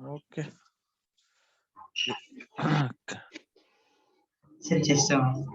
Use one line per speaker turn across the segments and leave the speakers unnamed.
Okay.
Sir, just a minute.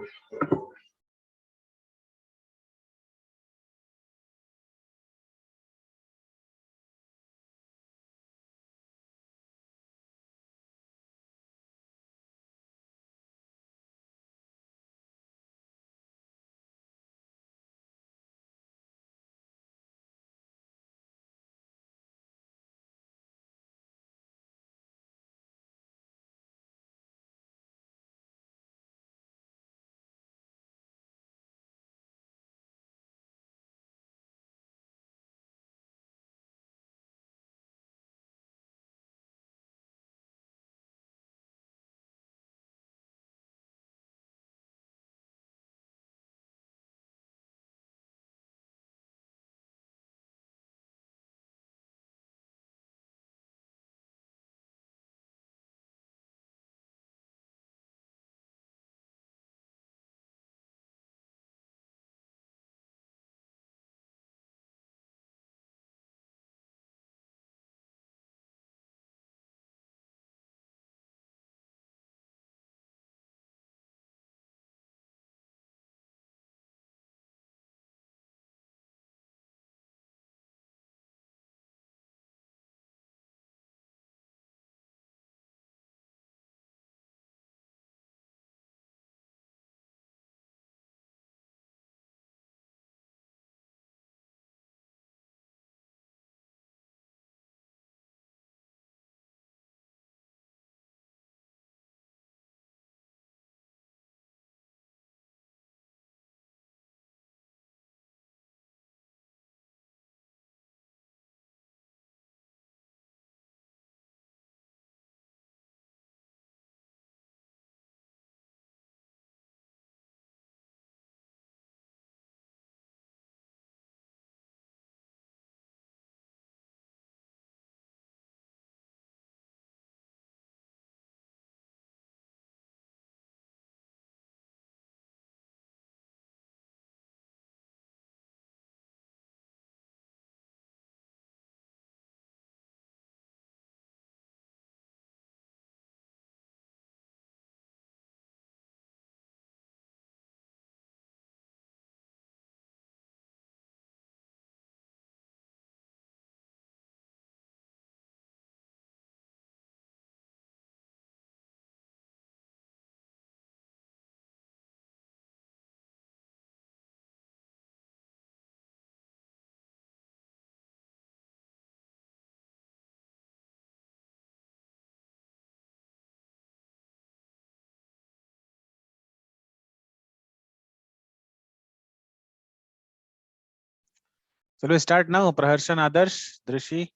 Shall we start now? Praharshan, Adarsh, Drishi.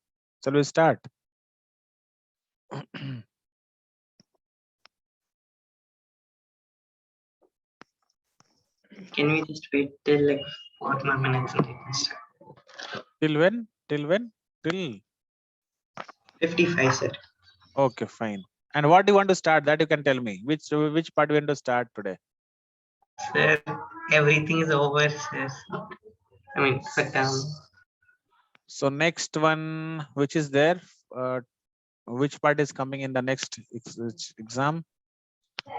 Shall we start?
Can we just wait till like 4 more minutes and we can start?
Till when? Till when? Till.
55, sir.
Okay, fine. And what do you want to start? That you can tell me. Which part you want to start today?
Sir, everything is over, sir. I mean, but
So next one, which is there? Which part is coming in the next exam?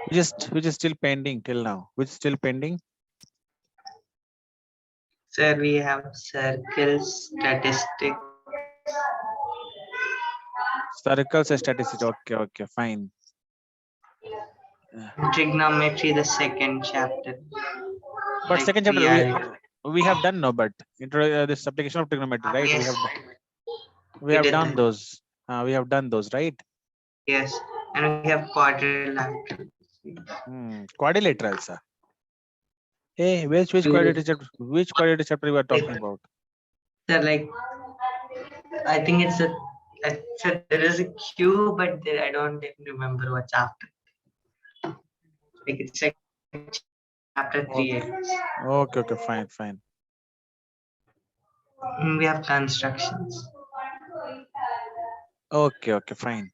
Which is still pending till now? Which is still pending?
sir, we have circles, statistics.
Circles and statistics. Okay, okay, fine.
Trigonometry, the second chapter.
But
Like
second chapter
are-
we have done no, but this application of trigonometry, right?
yes,
We have
did
done
that.
those. We have done those, right?
Yes, and we have quadrilateral.
Quadrilaterals. Hey, which quadrilateral chapter you are talking about?
Sir, like I think it's a. Sir, there is a queue, but there, I don't remember what chapter. Like it's like chapter 3.
Okay. Okay, okay, fine, fine.
We have constructions.
Okay, okay, fine.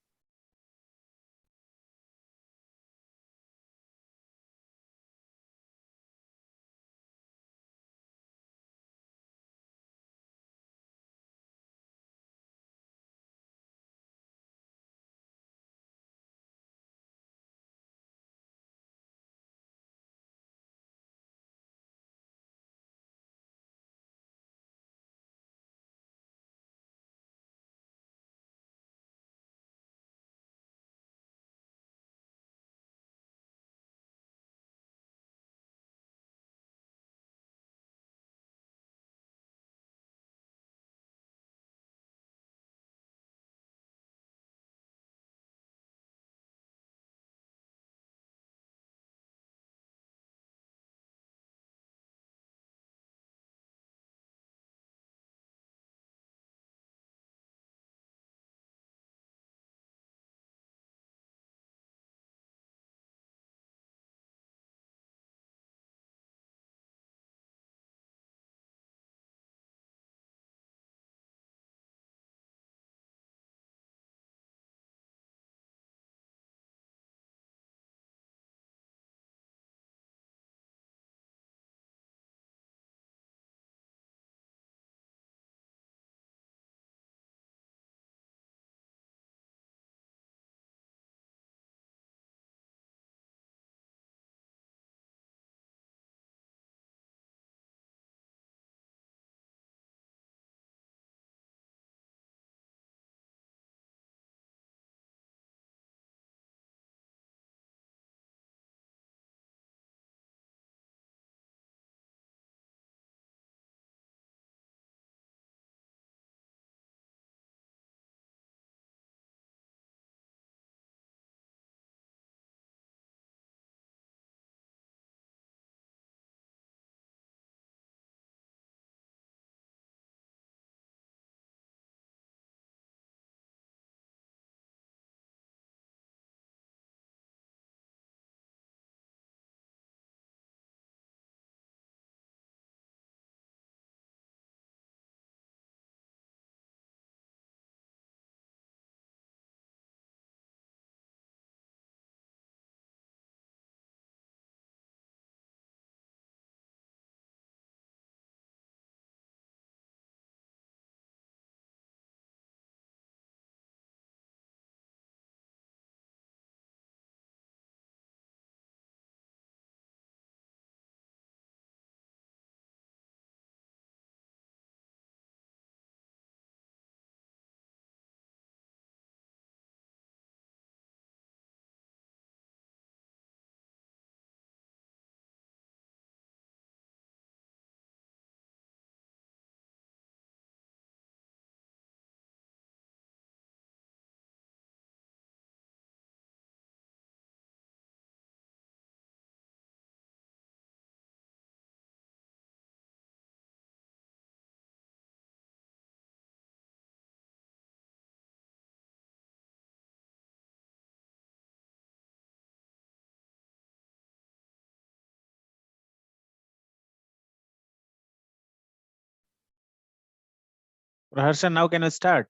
Harshan, now can you start?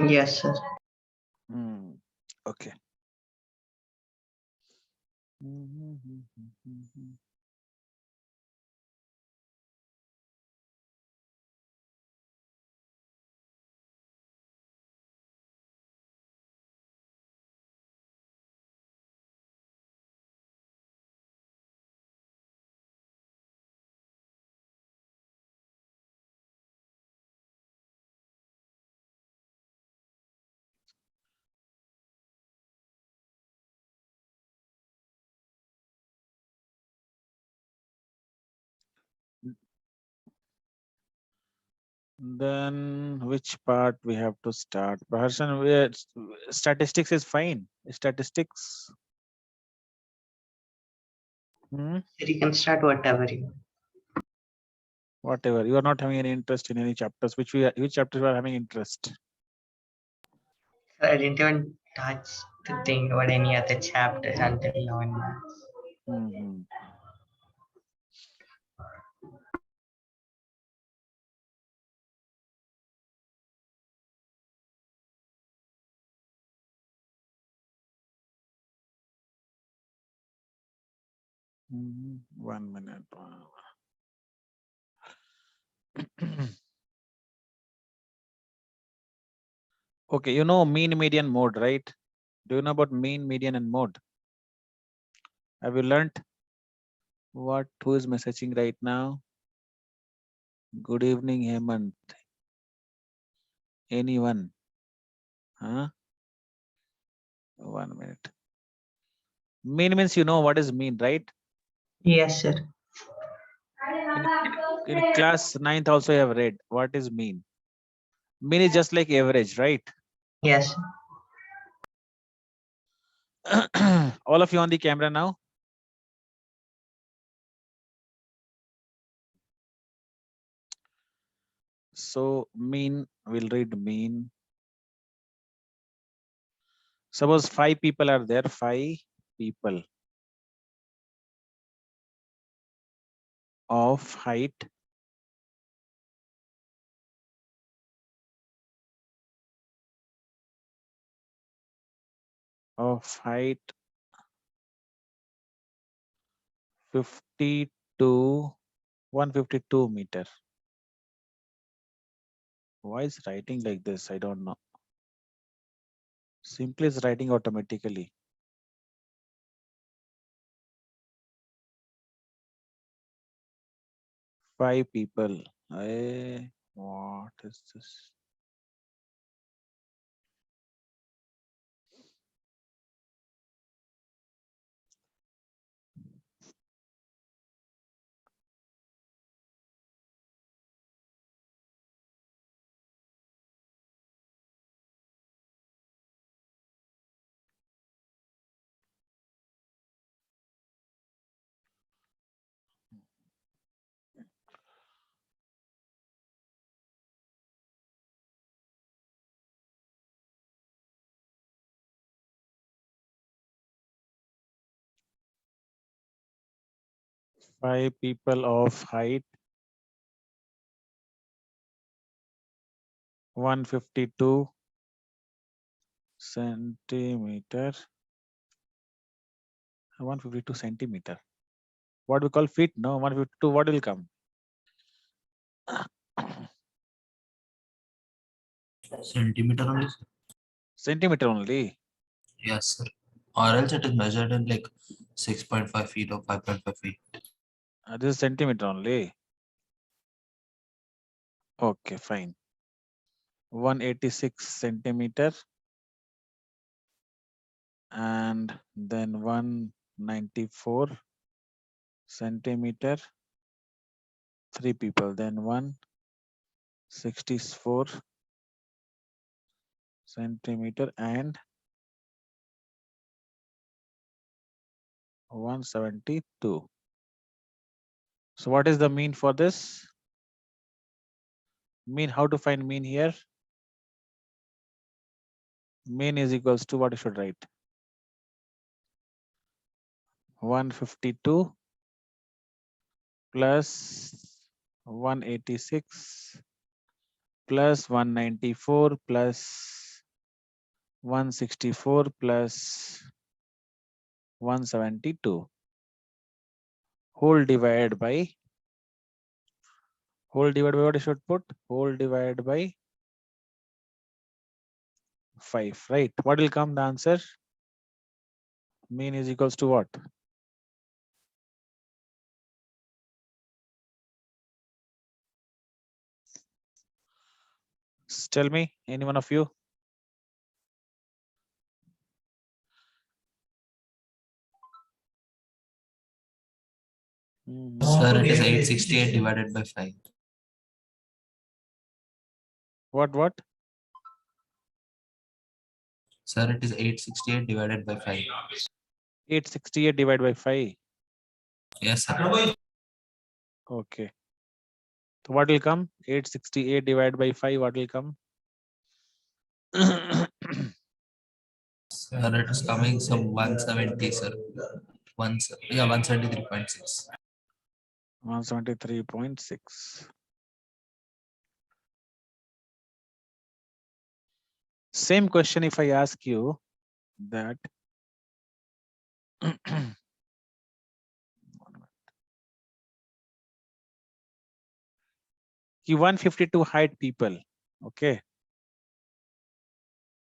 Yes, sir.
Okay. Then which part we have to start? Harshan, statistics is fine. Statistics.
Sir, you can start whatever you want.
Whatever. You are not having any interest in any chapters. Which chapters you are having interest?
Sir, I didn't even touch the thing about any other chapters until now in maths.
1 minute. Okay, you know mean, median, mode, right? Do you know about mean, median, and mode? Have you learnt? What? Who is messaging right now? Good evening, Hemant. Anyone? Huh? 1 minute. Mean means you know what is mean, right?
Yes, sir.
In class 9th also you have read what is mean. Mean is just like average, right?
Yes.
All of you on the camera now? So mean, we'll read mean. Suppose 5 people are there, 5 people of height of height 50 to 152 meter. Why is writing like this? I don't know. Simply is writing automatically. 5 people. What is this? Five people of height 152 centimeter. 152 centimeter. What we call feet? No, 152. What will come?
Centimeter only, sir.
Centimeter only.
Yes, sir. Or else it is measured in like 6.5 feet or 5.5 feet.
This is centimeter only. Okay, fine. 186 centimeter and then 194 centimeter. 3 people. Then 164 centimeter and 172. So what is the mean for this? Mean, how to find mean here? Mean is equals to what you should write? 152 plus 186 plus 194 plus 164 plus 172 whole divided by what I should put? Whole divided by 5, right? What will come the answer? Mean is equals to what? Tell me, any one of you?
Sir, it is 868 divided by 5.
What?
Sir, it is 868 divided by 5.
868 divided by 5.
Yes, sir.
Okay. So what will come? 868 divided by 5, what will come?
Sir, it is coming some 170, sir. 173.6.
173.6. Same question if I ask you that he 152 height people, okay.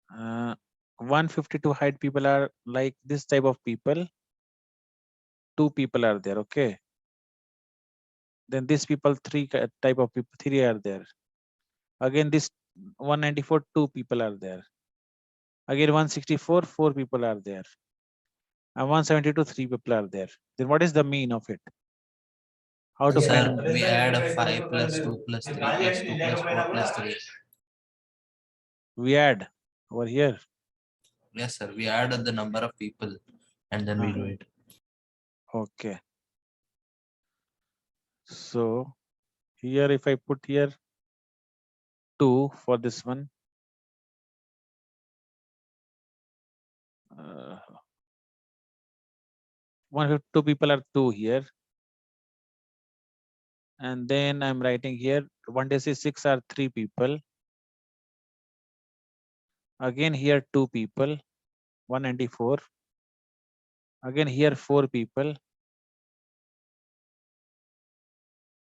152 height people are like this type of people. 2 people are there, okay. Then these people, 3 type of people, 3 are there. Again, this 194, 2 people are there. Again, 164, 4 people are there. And 172, 3 people are there. Then what is the mean of it? How to
Sir,
find?
we add a 5 plus 2 plus 3 plus 2 plus 4 plus 3.
We add over here.
Yes, sir. We add the number of people and then we do it.
Okay. So here, if I put here 2 for this one, uh, 152 people are 2 here. And then I'm writing here 126 are 3 people. Again here 2 people, 194. Again here 4 people.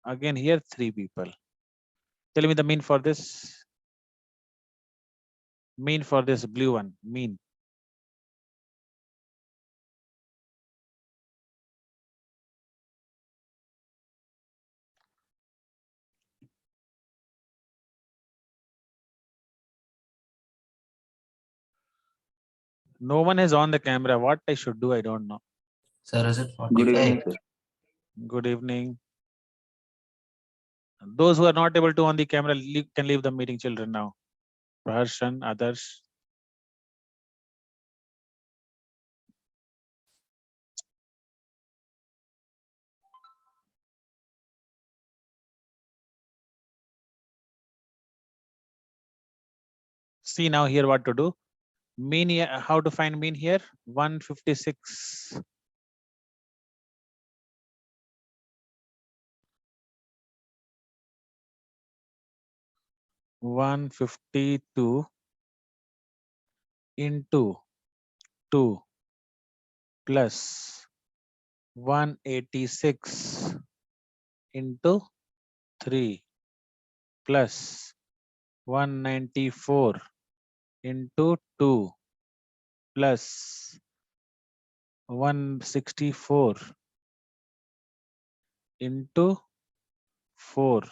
Again here 3 people. Tell me the mean for this. Mean for this blue one. Mean. No one is on the camera. What I should do, I don't know.
Sir, is it
Good
45?
evening, sir.
Good evening. Those who are not able to on the camera can leave the meeting, children, now. Praharshan, others. See now here what to do. Mean here, how to find mean here? 156. 152 into 2 plus 186 into 3 plus 194 into 2 plus 164 into 4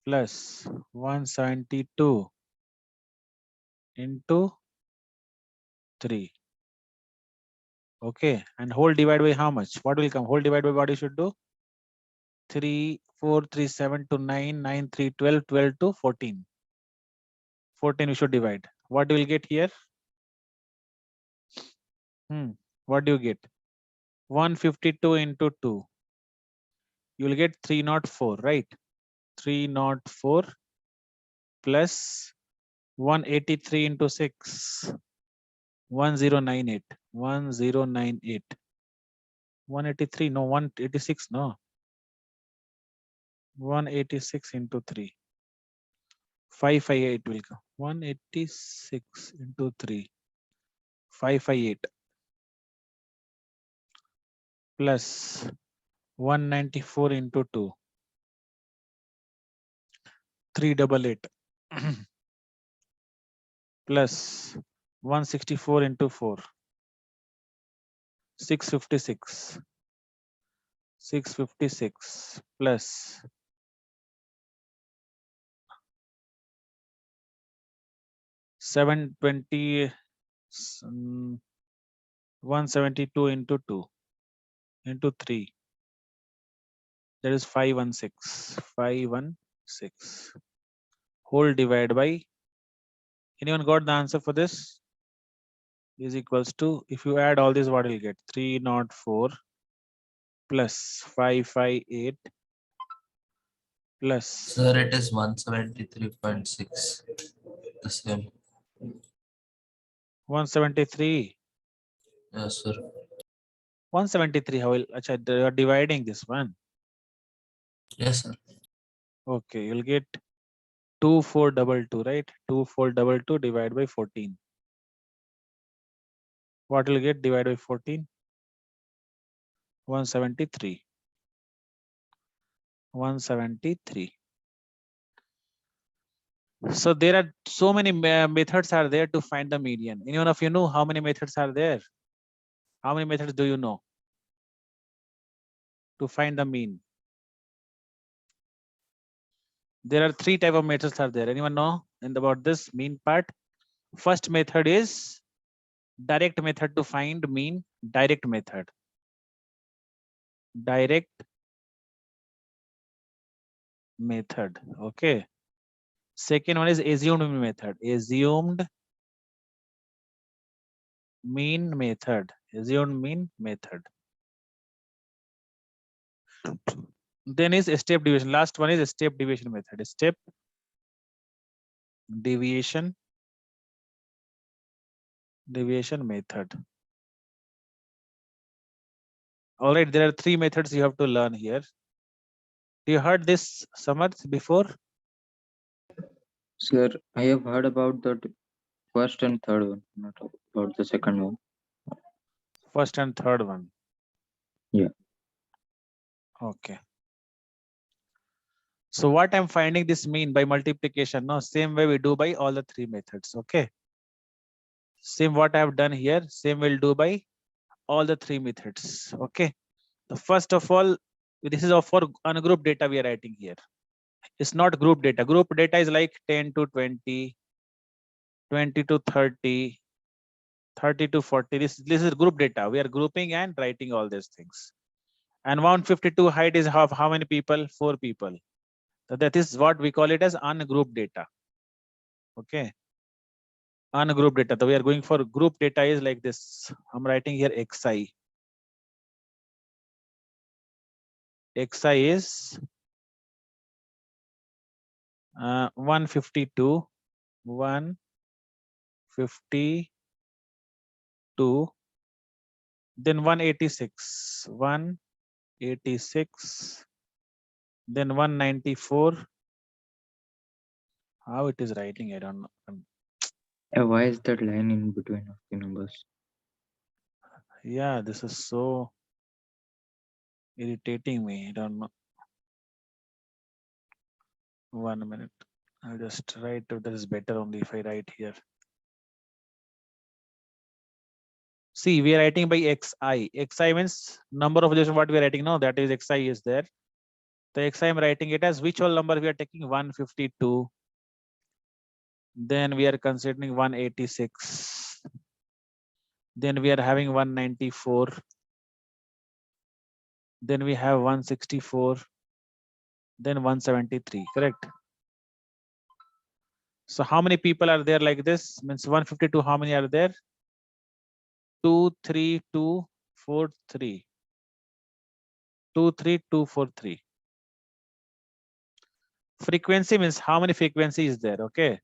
plus 172 into 3. Okay, and whole divide by how much? What will come? Whole divide by what you should do? 3, 4, 3, 7 to 9, 9, 3, 12, 12 to 14. 14 we should divide. What do you will get here? What do you get? 152 into 2. You will get 304, right? 304 plus 183 into 6. 1098. 1098. 183, no, 186, no. 186 into 3. 558 will come. 186 into 3. 558 plus 194 into 2. 388 plus 164 into 4. 656. 656 plus 720. 172 into 2 into 3. That is 516. 516. Whole divided by. Anyone got the answer for this? Is equals to, if you add all this, what will you get? 304 plus 558 plus
Sir, it is 173.6. The same.
173.
Yes, sir.
173. How will? Acha, you are dividing this one.
Yes, sir.
Okay, you'll get 2422, right? 2422 divided by 14. What will you get divided by 14? 173. 173. So there are so many methods are there to find the median. Anyone of you know how many methods are there? How many methods do you know to find the mean? There are 3 type of methods are there. Anyone know about this mean part? First method is direct method to find mean. Direct method. Direct method. Okay. Second one is assumed mean method. Assumed mean method. Assumed mean method. Then is step deviation. Last one is step deviation method. Step deviation method. All right, there are 3 methods you have to learn here. You heard this Samarth before?
Sir, I have heard about the first and third one, not about the second one.
First and third one.
Yeah.
Okay. So what I'm finding this mean by multiplication? No, same way we do by all the 3 methods. Okay. Same what I have done here, same will do by all the 3 methods. Okay. The first of all, this is for ungrouped data we are writing here. It's not group data. Group data is like 10 to 20, 20 to 30, 30 to 40. This is group data. We are grouping and writing all these things. And 152 height is how many people? 4 people. So that is what we call it as ungrouped data. Okay. Ungrouped data. So we are going for group data is like this. I'm writing here xi. Xi is 152, 152, then 186, 186, then 194. How it is writing, I don't know.
Why is that line in between of the numbers?
Yeah, this is so irritating me. I don't know. 1 minute. I'll just write if that is better only if I write here. See, we are writing by xi. Xi means number of just what we are writing now. That is xi is there. The xi I'm writing it as which whole number we are taking 152. Then we are considering 186. Then we are having 194. Then we have 164. Then 173. Correct. So how many people are there like this? Means 152. How many are there? 2, 3, 2, 4, 3. 2, 3, 2, 4, 3. Frequency means how many frequency is there? Okay.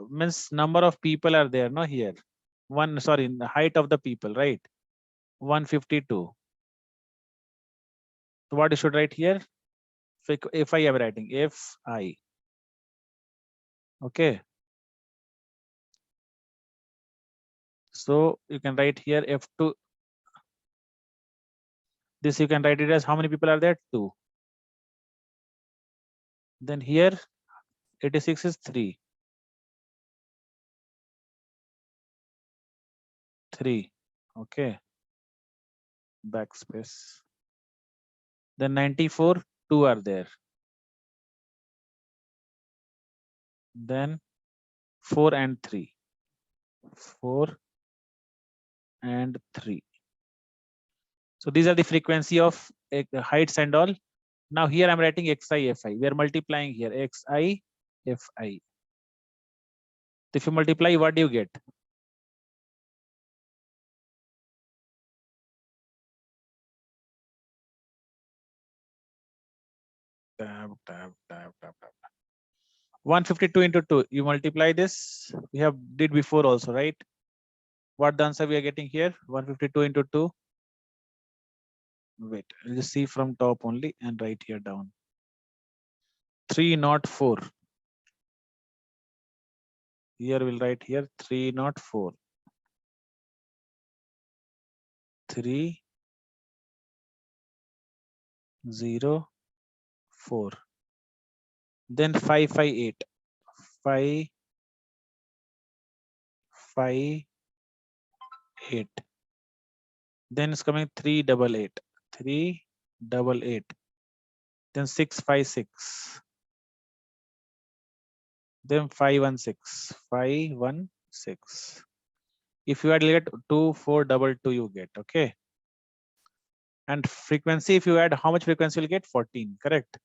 Means number of people are there, no here. The height of the people, right? 152. So what you should write here? If I am writing, if I. Okay. So you can write here F2. This you can write it as how many people are there? 2. Then here 86 is 3. 3. Okay. Backspace. Then 94, 2 are there. Then 4 and 3. 4 and 3. So these are the frequency of heights and all. Now here I'm writing xi fi. We are multiplying here xi fi. If you multiply, what do you get? Tab. 152 into 2. You multiply this. We have did before also, right? What the answer we are getting here? 152 into 2. Wait, I'll just see from top only and write here down. 304. Here we'll write here 304. 304. Then 558. 558. Then it's coming 388. 388. Then 656. Then 516. 516. If you add, you get 2422 you get. Okay. And frequency, if you add, how much frequency will get? 14. Correct.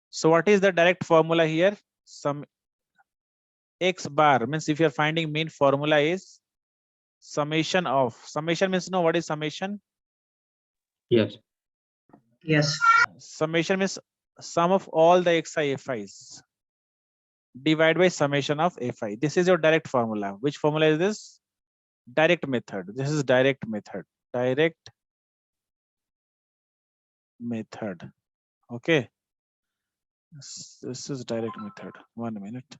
So what is the direct formula here? Some x bar means if you're finding mean, formula is summation of. Summation means no. What is summation?
Yes.
Yes.
Summation means sum of all the xi fi's divided by summation of fi. This is your direct formula. Which formula is this? Direct method. This is direct method. Direct method. Okay. This is direct method. 1 minute.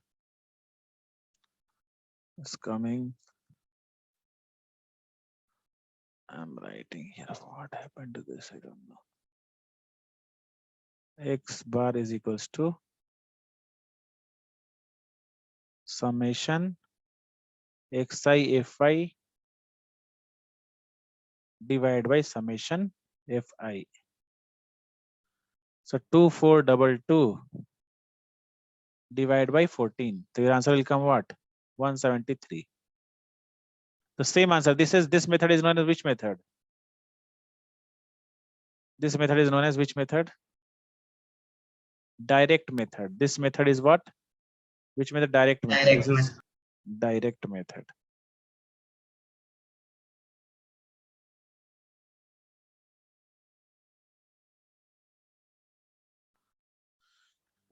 It's coming. I'm writing here. What happened to this? I don't know. X bar is equals to summation xi fi divided by summation fi. So 2422 divided by 14. So your answer will come what? 173. The same answer. This method is known as which method? This method is known as which method? Direct method. This method is what? Which method? Direct method.
Direct
This is
method.
direct method.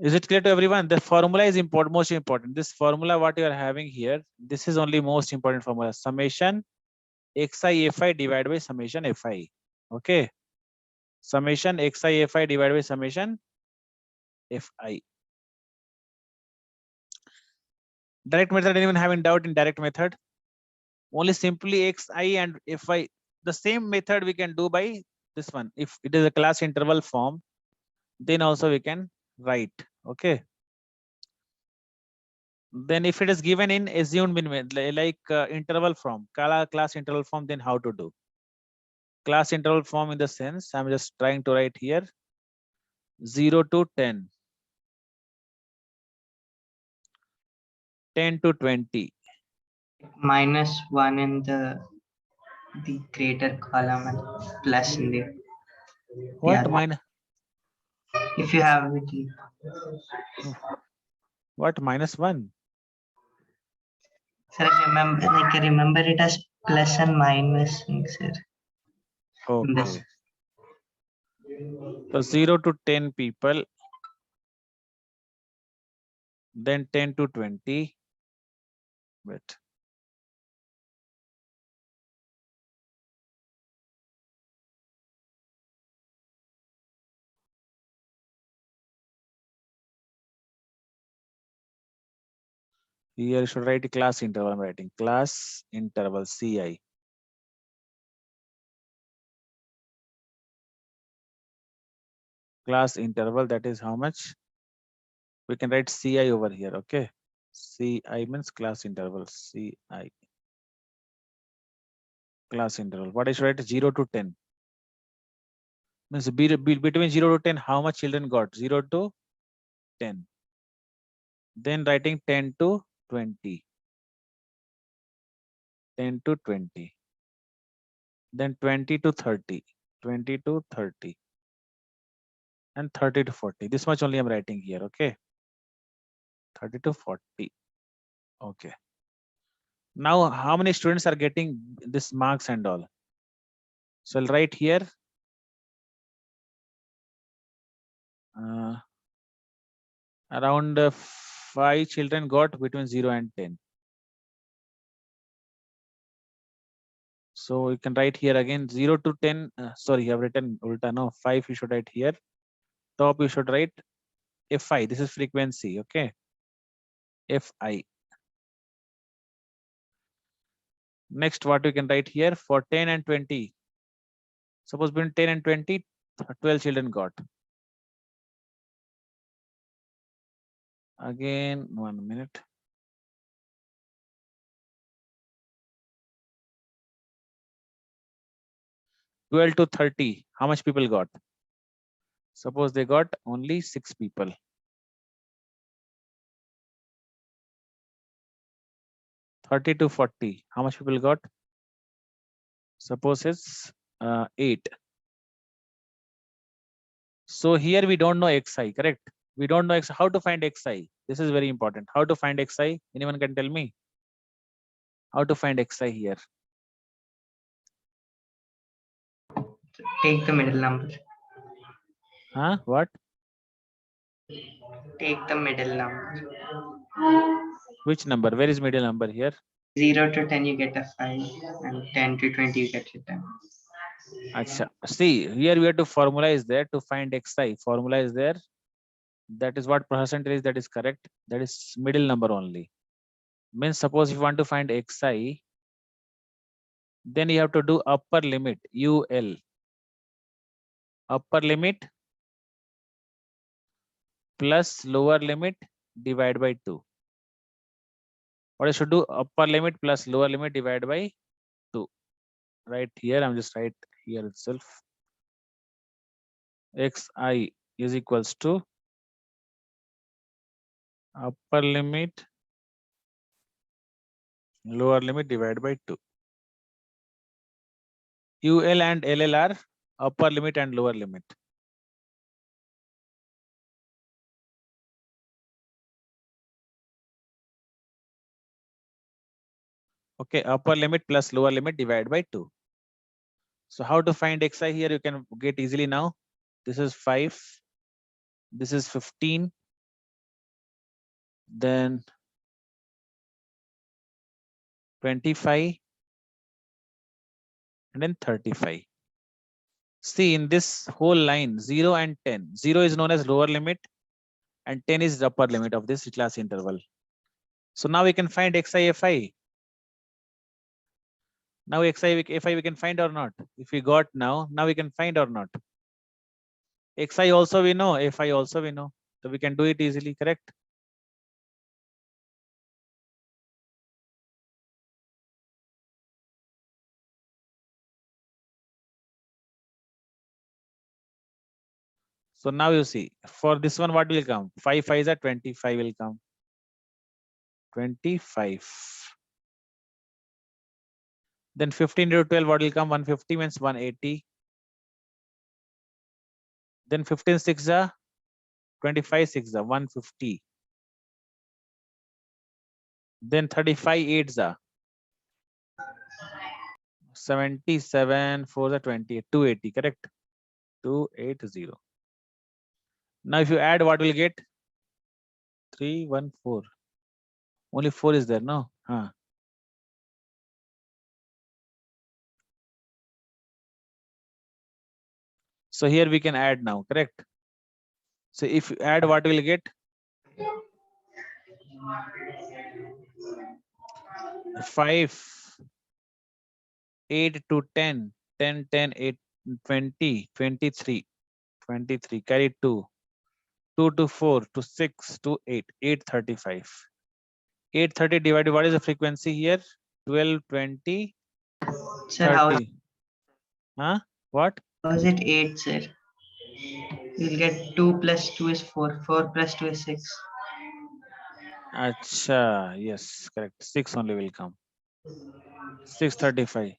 Is it clear to everyone? The formula is important, most important. This formula, what you are having here, this is only most important formula. Summation xi fi divided by summation fi. Okay. Summation xi fi divided by summation fi. Direct method, anyone having doubt in direct method? Only simply xi and fi. The same method we can do by this one. If it is a class interval form, then also we can write. Okay. Then if it is given in assumed min, like interval form, class interval form, then how to do? Class interval form in the sense, I'm just trying to write here 0 to 10, 10 to 20.
-1 in the greater column and plus in the
What
other.
minus?
If you have it,
What -1?
sir, I remember it as plus and minus, sir. In this.
Okay. So 0 to 10 people, then 10 to 20. Wait. Here you should write a class interval. I'm writing class interval CI. Class interval, that is how much? We can write CI over here, okay? CI means class interval, CI. Class interval. What I should write? 0 to 10. Means between 0 to 10, how much children got? 0 to 10. Then writing 10 to 20. 10 to 20. Then 20 to 30. 20 to 30. And 30 to 40. This much only I'm writing here, okay? 30 to 40. Okay. Now, how many students are getting this marks and all? So I'll write here. Around 5 children got between 0 and 10. So you can write here again 0 to 10. Sorry, you have written ulta. No, 5 you should write here. Top you should write Fi. This is frequency. Okay. Fi. Next, what you can write here for 10 and 20. Suppose between 10 and 20, 12 children got. Again, 1 minute. Twelve to 30. How much people got? Suppose they got only 6 people. 30 to 40. How much people got? Suppose it's 8. So here we don't know xi, correct? We don't know how to find xi. This is very important. How to find xi? Anyone can tell me? How to find xi here?
Take the middle number.
Huh? What?
Take the middle number.
Which number? Where is middle number here?
0 to 10 you get a 5 and 10 to 20 you get a 10.
Acha. See, here we have to formalize there to find xi. Formula is there. That is what percentage is, that is correct. That is middle number only. Means suppose if you want to find xi, then you have to do upper limit UL. Upper limit plus lower limit divided by 2. What I should do? Upper limit plus lower limit divided by 2. Right here, I'm just right here itself. Xi is equals to upper limit lower limit divided by 2. UL and LL are upper limit and lower limit. Okay, upper limit plus lower limit divided by 2. So how to find xi here? You can get easily now. This is 5. This is 15. Then 25. And then 35. See, in this whole line, 0 and 10. 0 is known as lower limit and 10 is the upper limit of this class interval. So now we can find xi fi. Now xi fi we can find or not? If we got now we can find or not? Xi also we know, fi also we know. So we can do it easily, correct? So now you see, for this one, what will come? 5 5s are 25 will come. 25. Then 15 to 12, what will come? 150 means 180. Then 15 6 are 25 6 are 150. Then 35 8 are 77 4 the 20, 280, correct? 280. Now if you add, what will get? 314. Only 4 is there, no? Huh. So here we can add now, correct? So if you add, what will get? 5, 8 to 10, 10, 10, 8, 20, 23, 23, carry 2, 2 to 4 to 6 to 8, 835. 830 divided, what is the frequency here? 12, 20,
Sir, how
30. Huh? What?
is it 8, sir? You'll get 2 plus 2 is 4. 4 plus 2 is 6.
Acha, yes, correct. 6 only will come. 635.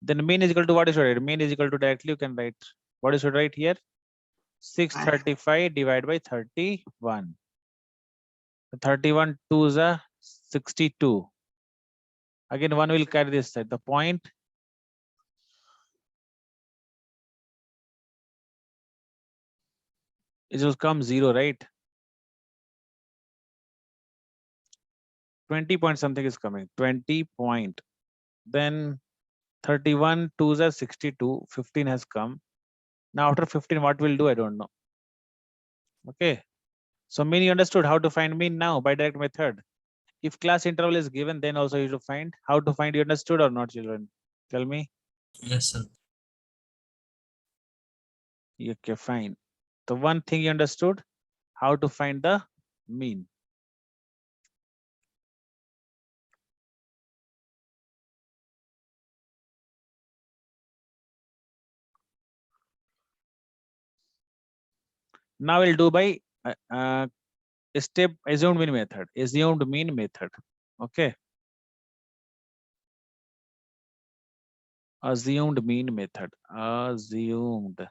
Then mean is equal to what you should write? Mean is equal to directly you can write. What you should write here? 635 divided by 31. 31 2 is a 62. Again, one will carry this side. The point it will come 0, right? 20 point something is coming. 20 point. Then 31 2 is a 62. 15 has come. Now after 15, what we'll do? I don't know. Okay. So mean you understood how to find mean now by direct method. If class interval is given, then also you should find how to find. You understood or not, children? Tell me.
Yes, sir.
Okay, fine. The one thing you understood, how to find the mean. Now we'll do by step assumed mean method. Assumed mean method. Okay. Assumed mean method. Assumed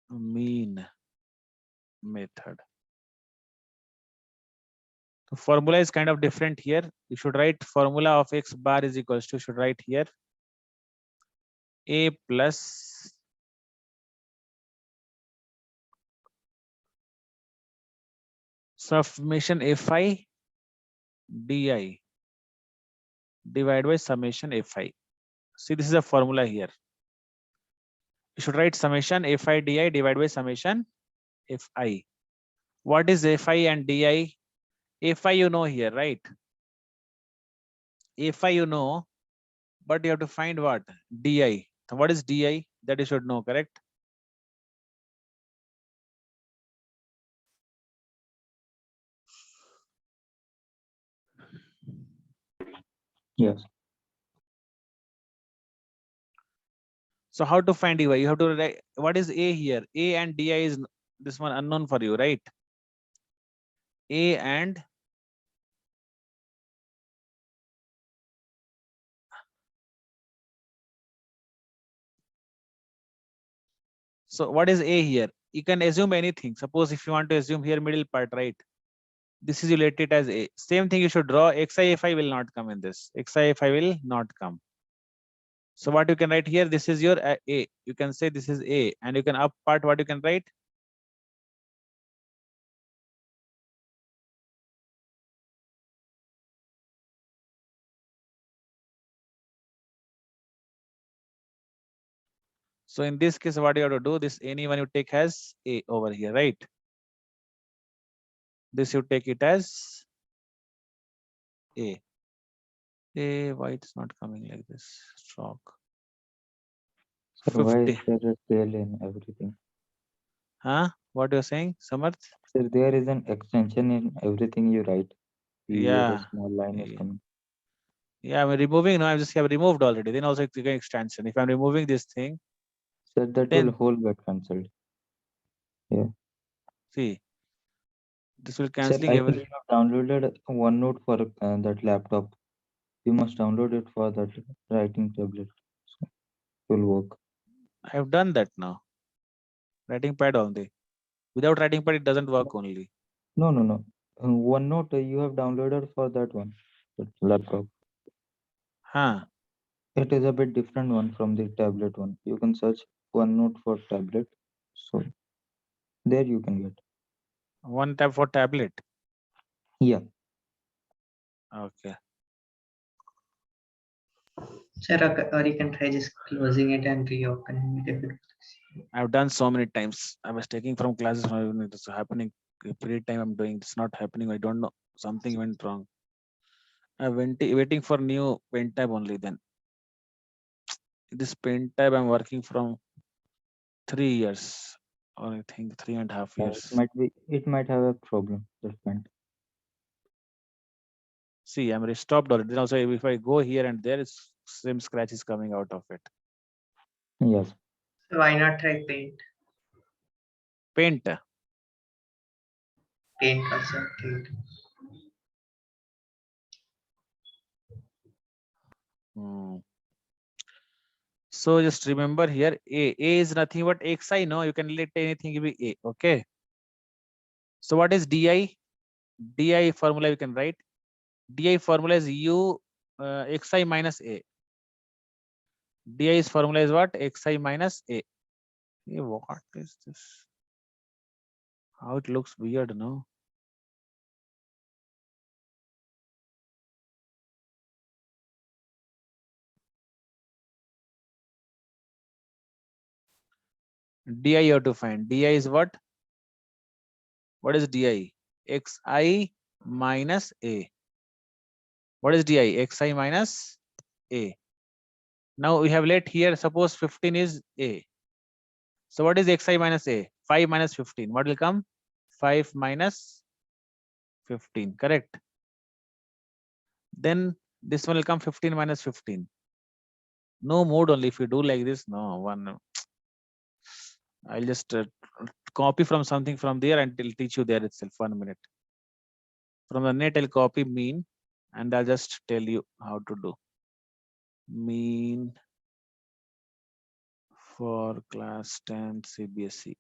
mean method. The formula is kind of different here. You should write formula of x bar is equals to, should write here a plus summation fi di divided by summation fi. See, this is a formula here. You should write summation fi di divided by summation fi. What is fi and di? Fi you know here, right? Fi you know, but you have to find what? Di. So what is di? That you should know, correct?
Yes.
So how to find dy? You have to write what is a here. A and di is this one unknown for you, right? A and so what is a here? You can assume anything. Suppose if you want to assume here middle part, right? This is you let it as a. Same thing you should draw. Xi will not come in this. Xi will not come. So what you can write here? This is your a. You can say this is a, and you can up part. What you can write? So in this case, what you have to do? This anyone you take as a over here, right? This you take it as a. A, why it's not coming like this? Stroke.
So why is
50.
there a tail in everything?
Huh? What you're saying, Samarth?
Sir, there is an extension in everything you write. Here a
Yeah.
small line is
Yeah.
coming.
Yeah, I'm removing. No, I'm just have removed already. Then also it's again extension. If I'm removing this thing,
Sir, that will
then
whole get cancelled. Yeah.
see, this will
Sir,
canceling
I
every.
think you have downloaded OneNote for that laptop. You must download it for that writing tablet. So it will work.
I've done that now. Writing pad only. Without writing pad, it doesn't work only.
No, no, no. OneNote you have downloaded for that one, that laptop.
Huh?
It is a bit different one from the tablet one. You can search OneNote for tablet. So there you can get.
One tab for tablet.
Yeah.
Okay.
Sir, or you can try just closing it and reopening it if it.
I've done so many times. I was taking from classes when it's happening every time I'm doing, it's not happening. I don't know. Something went wrong. I'm waiting for new paint tab only then. This paint tab I'm working from 3 years, or I think 3.5
It
years.
it might have a problem. That point.
See, I'm stopped already. Also, if I go here and there, it's same scratch is coming out of it.
Yes.
So why not try paint?
Paint.
Paint also. Paint.
Hmm. So just remember here, A is nothing but xi. No, you can let anything be A. Okay. So what is di? Di formula you can write. Di formula is u xi minus A. Di's formula is what? Xi minus A. Hey, what is this? How it looks weird, no? Di you have to find. Di is what? What is di? Xi minus A. What is di? Xi minus A. Now we have let here, suppose 15 is A. So what is xi minus A? 5 minus 15. What will come? 5 minus 15. Correct. Then this one will come 15 minus 15. No mood only. If you do like this, no one. I'll just copy from something from there and it'll teach you there itself. 1 minute. From the net, I'll copy mean and I'll just tell you how to do. Mean for class 10 CBSE.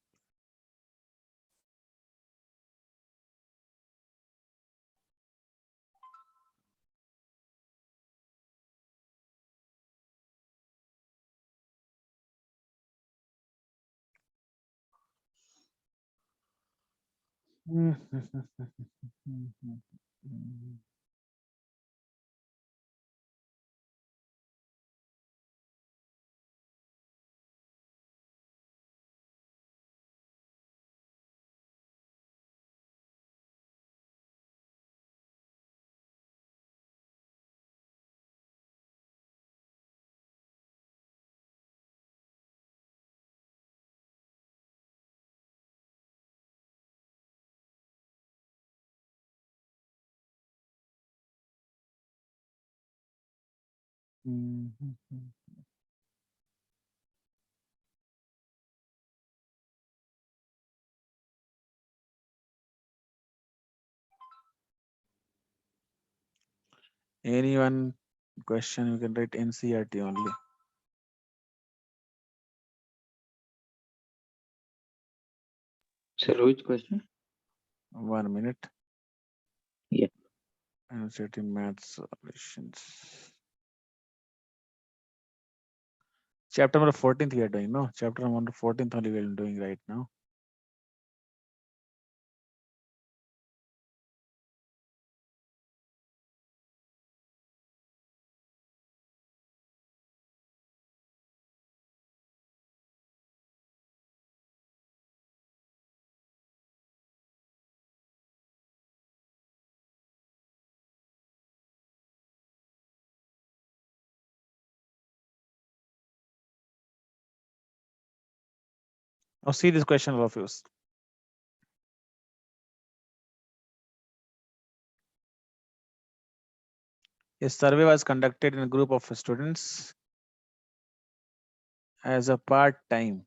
Anyone question, you can write NCERT only.
Sir, which question?
1 minute.
Yeah.
NCERT maths solutions. Chapter number 14th we are doing, no? Chapter number 14th only we are doing right now. Now see this question, all of you. A survey was conducted in a group of students as a part-time.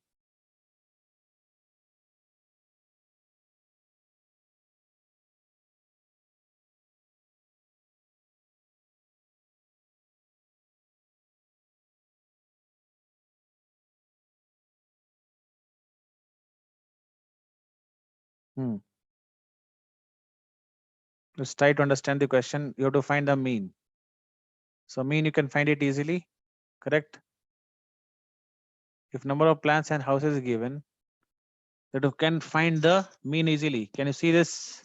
Let's try to understand the question. You have to find the mean. So mean you can find it easily, correct? If number of plants and houses is given, that you can find the mean easily. Can you see this?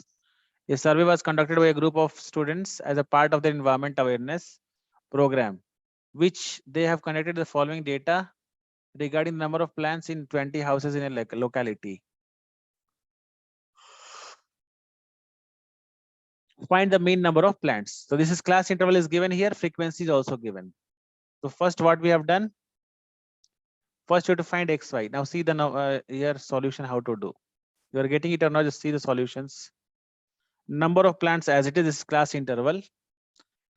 A survey was conducted by a group of students as a part of their environment awareness program, which they have connected the following data regarding the number of plants in 20 houses in a locality. Find the mean number of plants. So this is class interval is given here, frequency is also given. So first what we have done, first you have to find xy. Now see the here solution how to do. You are getting it or not, just see the solutions. Number of plants as it is, this class interval.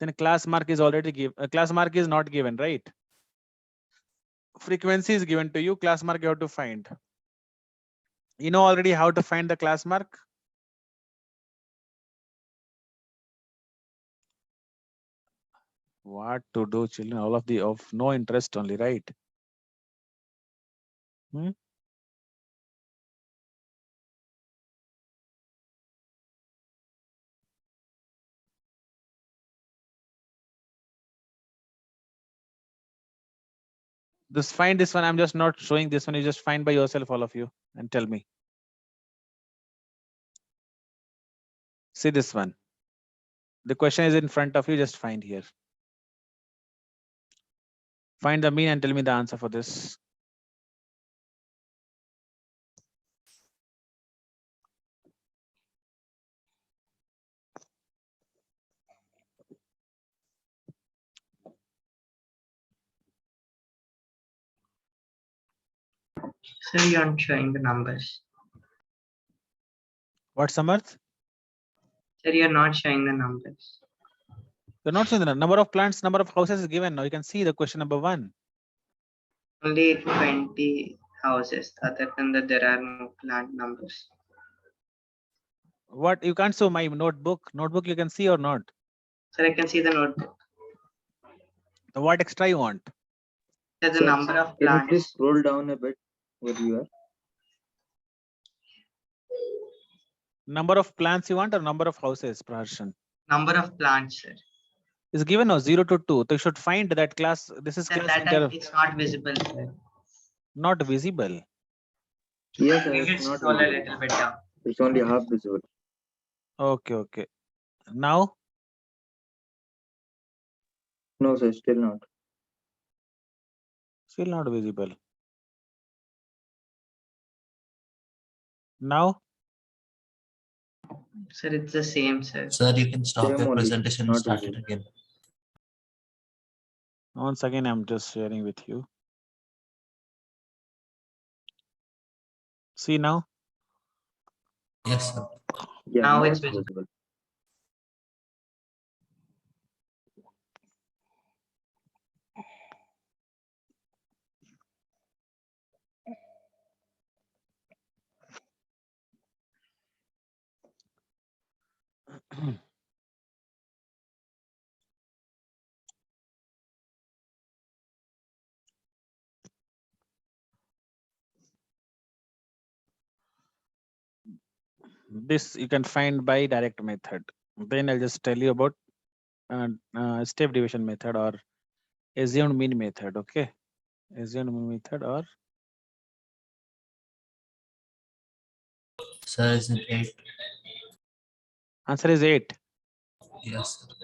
Then class mark is already given, class mark is not given, right? Frequency is given to you, class mark you have to find. You know already how to find the class mark? What to do, children? All of the of no interest only, right? Hmm? Just find this one. I'm just not showing this one. You just find by yourself, all of you, and tell me. See this one. The question is in front of you. Just find here. Find the mean and tell me the answer for this.
So you're not showing the numbers.
What, Samarth?
Sir, you're not showing the numbers.
You're not saying the number of plants, number of houses is given. Now you can see the question number 1.
Only 20 houses. Other than that, there are no plant numbers.
What, you can't show my notebook? Notebook you can see or not?
Sir, I can see the notebook.
So what extra you want?
Sir, the
Sir,
number of
Can you please
plants.
scroll down a bit where you are?
Number of plants you want or number of houses, Praharshan?
Number of plants, sir.
Is given now 0 to 2. So you should find that class. This is
Sir,
class
that
interval.
it's not visible, sir.
Not visible.
Yes, sir,
You
it's
should
not
scroll a
visible.
little bit down.
It's only half visible.
Okay, okay. Now
No, sir, still not.
still not visible. Now
Sir, it's the same, sir.
Sir, you can stop
Same
your
only,
presentation and
not
start it
visible.
again.
once again I'm just sharing with you. See now.
Yes, sir.
Yeah,
Now
now
it's
it's
visible.
visible.
This you can find by direct method. Then I'll just tell you about step division method or assumed mean method. Okay, assumed mean method or
Sir, is it 8?
answer is 8
Yes, sir.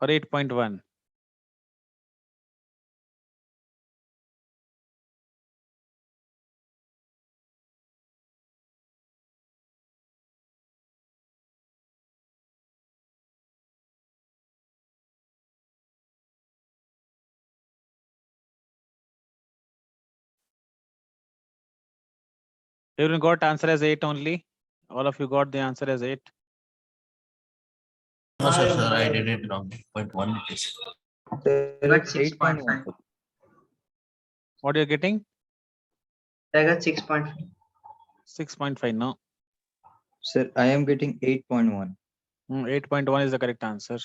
or 8.1. Everyone got answer as 8 only. All of you got the answer as 8.
No, sir, I did it wrong. 0.1 it is.
Sir,
I got
it's 8.1.
6.5.
sir.
What you're getting?
I got 6.5.
6.5. No,
Sir, I am getting 8.1.
8.1 is the correct answer.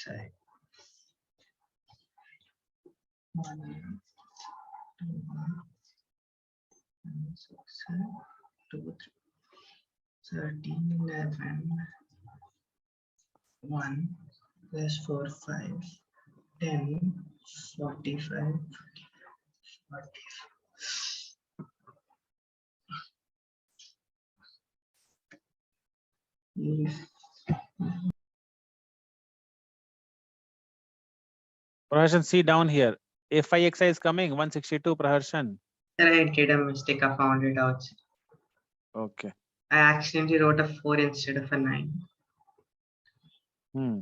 Xi. 1, 2, 6, 2, 13, 11, 1 plus 4, 5, 10, 45, 45.
Praharshan, see down here. FI is coming 162. Praharshan.
Sir, I did a mistake. I found it out.
Okay.
I accidentally wrote a 4 instead of a 9.
Hmm.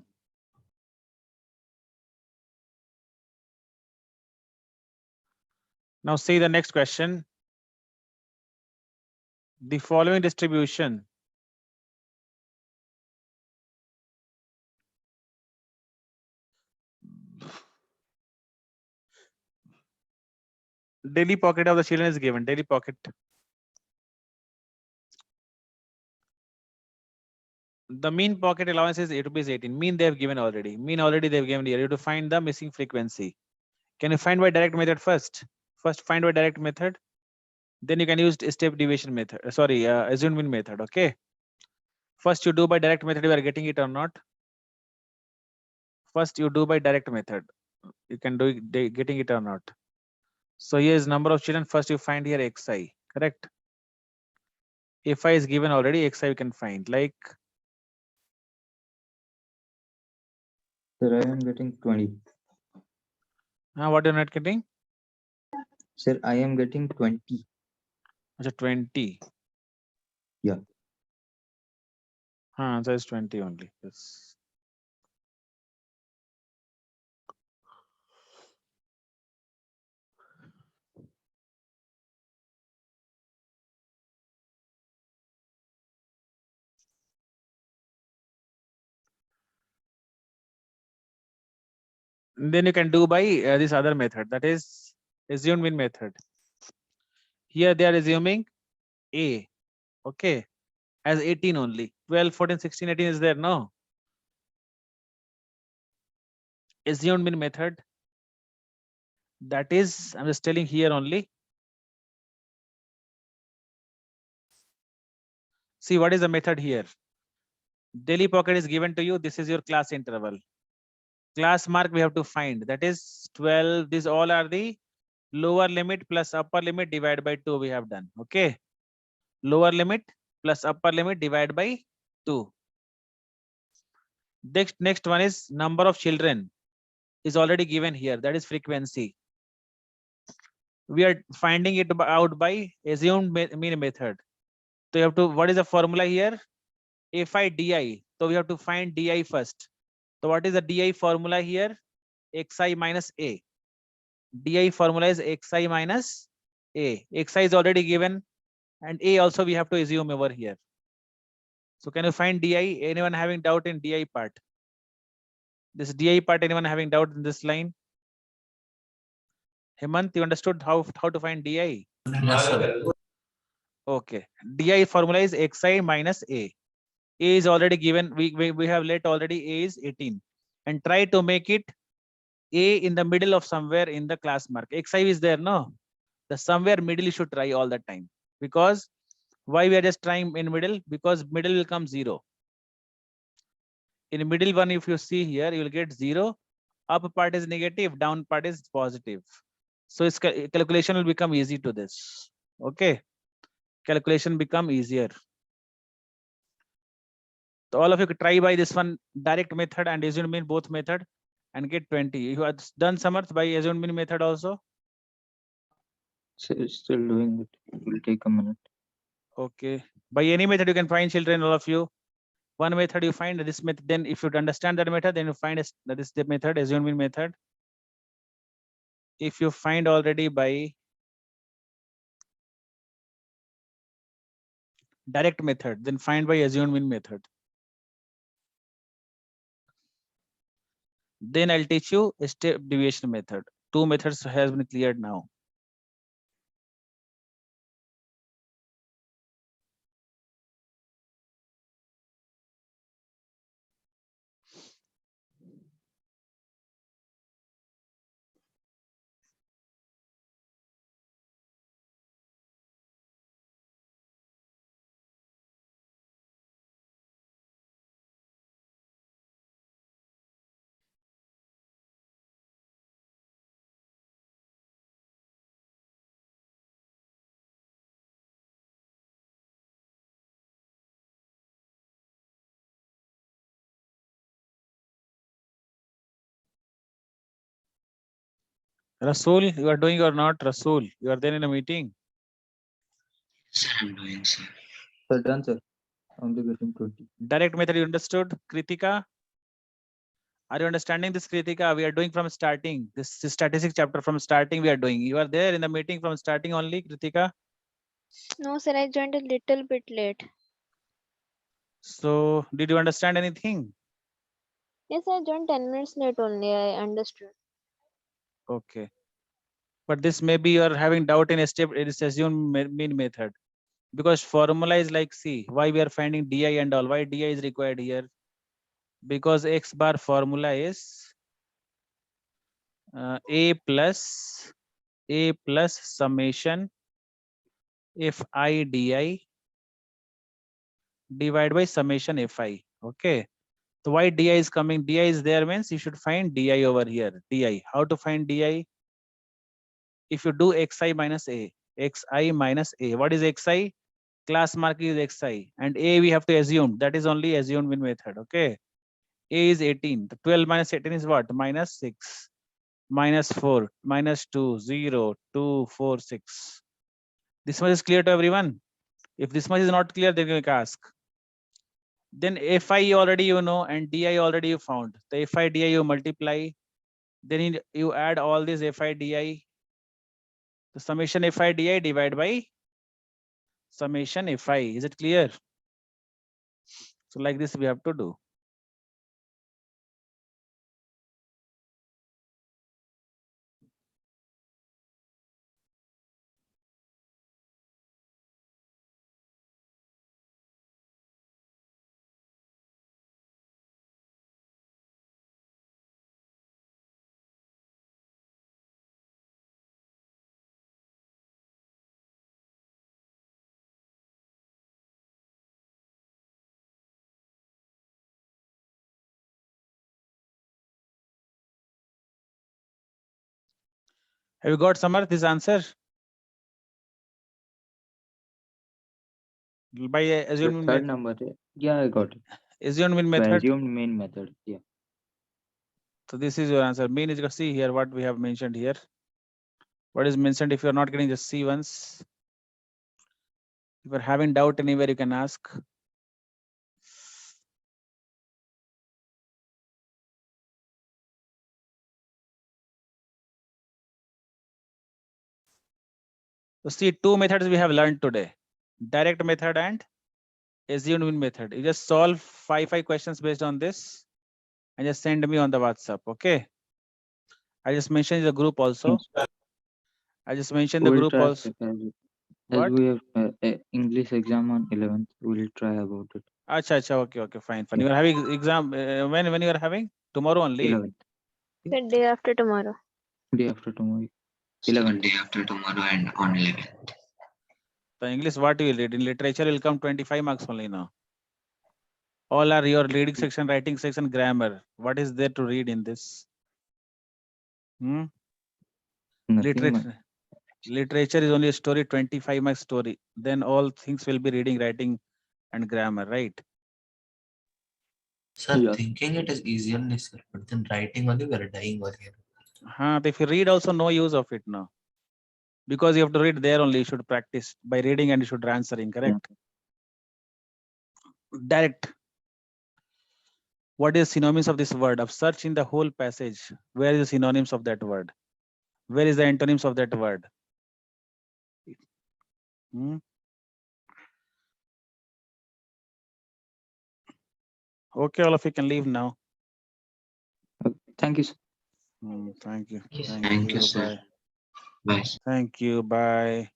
Now see the next question. The following distribution daily pocket of the children is given. Daily pocket. The mean pocket allowance is 8 rupees 18. Mean they have given already. Mean already they've given here. You have to find the missing frequency. Can you find by direct method first? First find by direct method. Then you can use step deviation method. Sorry, assumed mean method. Okay. First you do by direct method, you are getting it or not. First you do by direct method. You can do it, getting it or not. So here is number of children. First you find here xi. Correct. If I is given already, xi you can find like.
Sir, I am getting 20.
What you're not getting?
Sir, I am getting 20.
It's 20.
Yeah.
Answer is 20 only. Yes. Then you can do by this other method, that is assumed mean method. Here they are assuming A, okay, as 18 only. 12, 14, 16, 18 is there, no? Assumed mean method. That is, I'm just telling here only. See what is the method here? Daily pocket is given to you. This is your class interval. Class mark we have to find. That is 12. These all are the lower limit plus upper limit divided by 2 we have done. Okay. Lower limit plus upper limit divided by 2. Next one is number of children is already given here. That is frequency. We are finding it out by assumed mean method. So you have to, what is the formula here? Fi di. So we have to find di first. So what is the di formula here? Xi minus a. Di formula is xi minus a. Xi is already given and a also we have to assume over here. So can you find di? Anyone having doubt in di part? This di part, anyone having doubt in this line? Hemant, you understood how to find di?
Yes, sir.
Okay. Di formula is xi minus a. A is already given. We have let already a is 18. And try to make it a in the middle of somewhere in the class mark. Xi is there, no? The somewhere middle you should try all the time. Because why we are just trying in middle? Because middle will come 0. In the middle one, if you see here, you will get 0. Up part is negative, down part is positive. So its calculation will become easy to this. Okay. Calculation become easier. So all of you could try by this one direct method and assumed mean both method and get 20. You have done Samarth by assumed mean method also?
Sir, still doing it. It will take a minute.
Okay. By any method you can find children, all of you. One method you find this method, then if you understand that method, then you find that is the method, assumed mean method. If you find already by direct method, then find by assumed mean method. Then I'll teach you a step deviation method. 2 methods has been cleared now. Rasool, you are doing or not? Rasool, you are there in a meeting.
Sir, I'm doing, sir.
Sir, done, sir. Only getting 20.
Direct method you understood? Kritika? Are you understanding this, Kritika? We are doing from starting. This is statistics chapter from starting we are doing. You are there in the meeting from starting only, Kritika?
No, sir, I joined a little bit late.
So did you understand anything?
Yes, I joined 10 minutes late only. I understood.
Okay. But this maybe you are having doubt in a step, it is assumed mean method. Because formula is like, see, why we are finding di and all, why di is required here? Because x bar formula is a plus summation fi di divided by summation fi. Okay. So why di is coming? Di is there means you should find di over here. Di. How to find di? If you do xi minus a, what is xi? Class mark is xi, and a we have to assume, that is only assumed in method. Okay. A is 18. 12 minus 18 is what? Minus 6. Minus 4. Minus 2. 0. 2. 4. 6. This much is clear to everyone? If this much is not clear, then you can ask. Then fi already you know, and di already you found. The fi di you multiply. Then you add all this fi di. The summation fi di divided by summation fi. Is it clear? So like this we have to do. Have you got Samar this answer? By
The
assumed
third number. Yeah, I got it.
assumed mean
By
method.
assumed main method. Yeah.
So this is your answer. Mean is, see here what we have mentioned here. What is mentioned, if you are not getting, just see once. If you are having doubt anywhere, you can ask. So see, two methods we have learned today. Direct method and assumed mean method. You just solve five questions based on this and just send me on the WhatsApp. Okay. I just mentioned the group also.
Yes.
I just mentioned the
We'll
group
try,
also.
as
What?
we have English exam on 11th, we'll try about it.
Acha, okay, fine.
Yeah.
You are having exam when you are having? Tomorrow only.
11th.
The day after tomorrow.
Day after tomorrow.
Sir,
11th.
day after tomorrow and on 11th.
The English what you will read? In literature will come 25 marks only now. All are your reading section, writing section, grammar. What is there to read in this?
Nothing
Literature.
much.
Literature is only a story, 25 mark story. Then all things will be reading, writing, and grammar, right?
Sir,
Yeah.
thinking it is easy only, sir, but then writing only we are dying over here.
If you read also, no use of it now. Because you have to read there only, you should practice by reading and you should answering, correct? Direct. What is synonyms of this word? Of search in the whole passage. Where is the synonyms of that word? Where is the antonyms of that word? Okay, all of you can leave now.
Thank you, sir.
Thank you.
Yes.
Thank you, sir.
Bye.
Bye.
Thank you. Bye.